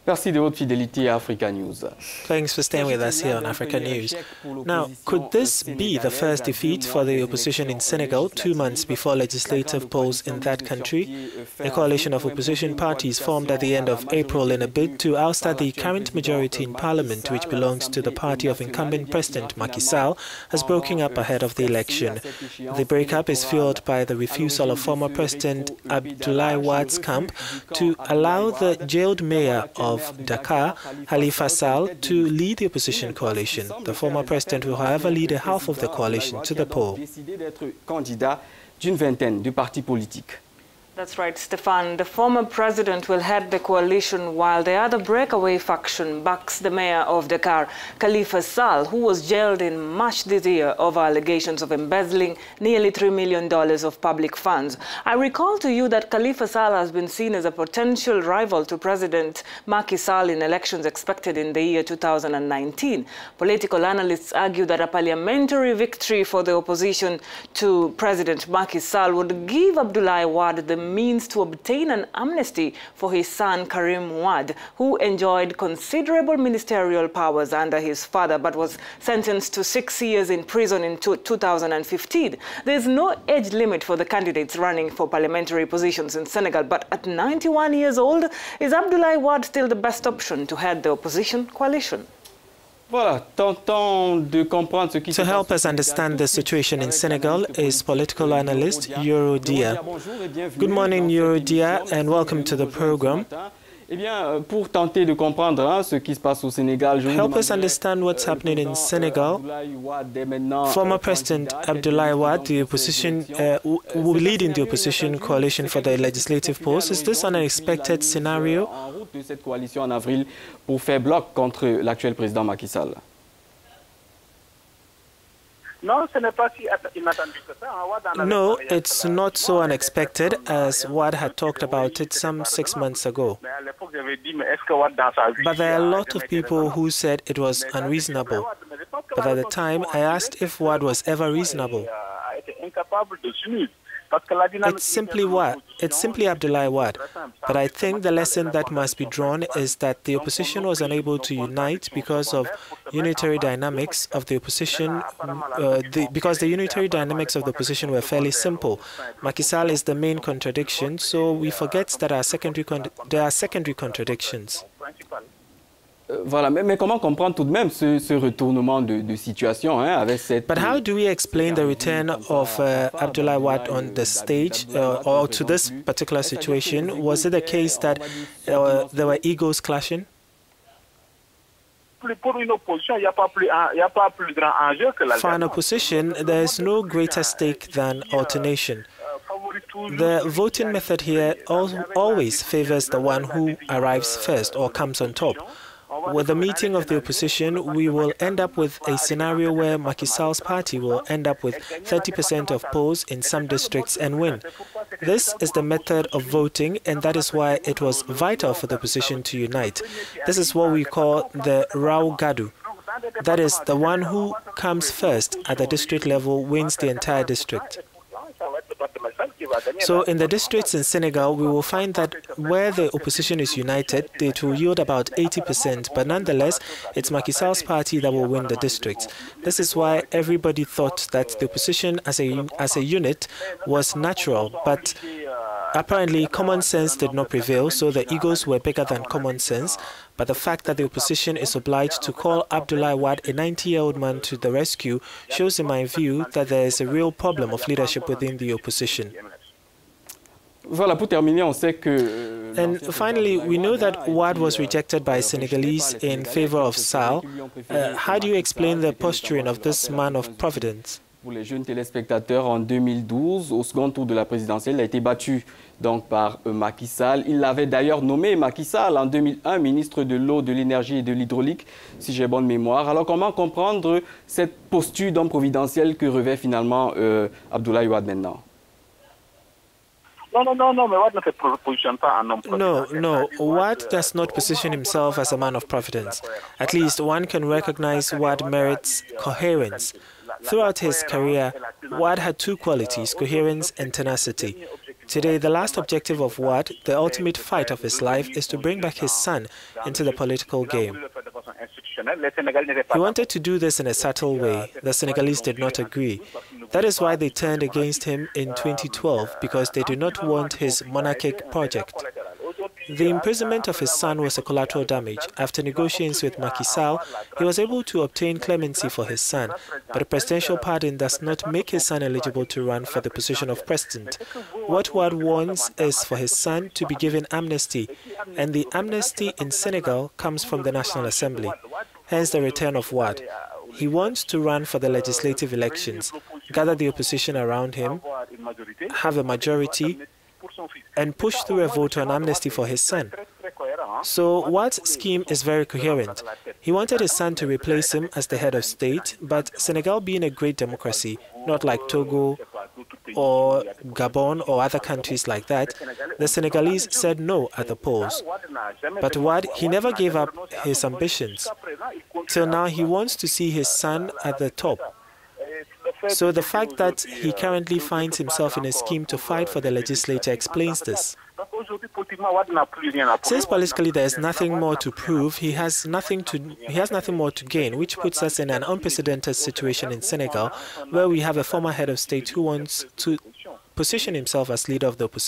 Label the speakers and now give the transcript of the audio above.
Speaker 1: Merci de votre fidélité à Africanews.
Speaker 2: Thanks for staying with us here on Africa News. Now, could this be the first defeat for the opposition in Senegal 2 months before legislative polls in that country? A coalition of opposition parties formed at the end of April in a bid to oust the current majority in parliament, which belongs to the party of incumbent President Macky Sall, has broken up ahead of the election. The breakup is fueled by the refusal of former President Abdoulaye Wade's camp to allow the jailed mayor of Dakar, Khalifa Sall, to lead the opposition coalition. The former president will, however, lead a half of the coalition to the poll.
Speaker 3: That's right, Stefan. The former president will head the coalition while the other breakaway faction backs the mayor of Dakar, Khalifa Sall, who was jailed in March this year over allegations of embezzling nearly $3 million of public funds. I recall to you that Khalifa Sall has been seen as a potential rival to President Macky Sall in elections expected in the year 2019. Political analysts argue that a parliamentary victory for the opposition to President Macky Sall would give Abdoulaye Wade the means to obtain an amnesty for his son Karim Wade, who enjoyed considerable ministerial powers under his father but was sentenced to 6 years in prison in 2015. There is no age limit for the candidates running for parliamentary positions in Senegal, but at 91 years old, is Abdoulaye Wade still the best option to head the opposition coalition?
Speaker 2: To help us understand the situation in Senegal is political analyst Yoro Dia. Good morning, Yoro Dia, and welcome to the program.
Speaker 1: Help
Speaker 2: us understand what's happening in Senegal. Former President Abdoulaye Wade, the opposition, will be leading the opposition coalition for the legislative post. Is this an unexpected scenario? No, it's not so unexpected as Wade had talked about it some 6 months ago. But there are a lot of people who said it was unreasonable. But at the time, I asked if Wade was ever reasonable. It's simply Abdoulaye Wade. But I think the lesson that must be drawn is that the opposition was unable to unite because of unitary dynamics of the opposition, because the unitary dynamics of the opposition were fairly simple. Macky Sall is the main contradiction, so we forget that there are secondary contradictions.
Speaker 1: Voilà, mais comment comprendre tout de même ce retournement de situation avec cette...
Speaker 2: But how do we explain the return of Abdoulaye Wade on the stage or to this particular situation? Was it the case that there were egos clashing?
Speaker 4: For
Speaker 2: an opposition, there is no greater stake than alternation. The voting method here always favors the one who arrives first or comes on top. With the meeting of the opposition, we will end up with a scenario where Macky Sall's party will end up with 30% of polls in some districts and win. This is the method of voting, and that is why it was vital for the opposition to unite. This is what we call the Rao Gadu. That is, the one who comes first at the district level wins the entire district. So in the districts in Senegal, we will find that where the opposition is united, it will yield about 80%, but nonetheless, it's Macky Sall's party that will win the districts. This is why everybody thought that the opposition as a unit was natural, but apparently common sense did not prevail, so the egos were bigger than common sense. But the fact that the opposition is obliged to call Abdoulaye Wade, a 90-year-old man, to the rescue shows, in my view, that there is a real problem of leadership within the opposition. And finally, we know that Wade was rejected by Senegalese in favor of Sall. How do you explain the posturing of this man of providence?
Speaker 1: Pour les jeunes téléspectateurs, en 2012, au second tour de la présidentielle, il a été battu donc par Macky Sall. Il l'avait d'ailleurs nommé Macky Sall en 2001 ministre de l'eau, de l'énergie et de l'hydraulique, si j'ai bonne mémoire. Alors comment comprendre cette posture d'homme providentiel que revêt finalement Abdoulaye Wade maintenant?
Speaker 2: No, Wade does not position himself as a man of providence. At least one can recognize Wade merits coherence. Throughout his career, Wade had two qualities, coherence and tenacity. Today, the last objective of Wade, the ultimate fight of his life, is to bring back his son into the political game. He wanted to do this in a subtle way. The Senegalese did not agree. That is why they turned against him in 2012, because they do not want his monarchic project. The imprisonment of his son was a collateral damage. After negotiations with Macky Sall, he was able to obtain clemency for his son, but a presidential pardon does not make his son eligible to run for the position of president. What Wade wants is for his son to be given amnesty, and the amnesty in Senegal comes from the National Assembly. Hence the return of Wade. He wants to run for the legislative elections, gather the opposition around him, have a majority, and push through a vote on amnesty for his son. So Wade's scheme is very coherent. He wanted his son to replace him as the head of state, but Senegal being a great democracy, not like Togo or Gabon or other countries like that, the Senegalese said no at the polls. But Wade, he never gave up his ambitions. Till now, he wants to see his son at the top. So the fact that he currently finds himself in a scheme to fight for the legislature explains this. Since politically there is nothing more to prove, he has nothing more to gain, which puts us in an unprecedented situation in Senegal, where we have a former head of state who wants to position himself as leader of the opposition.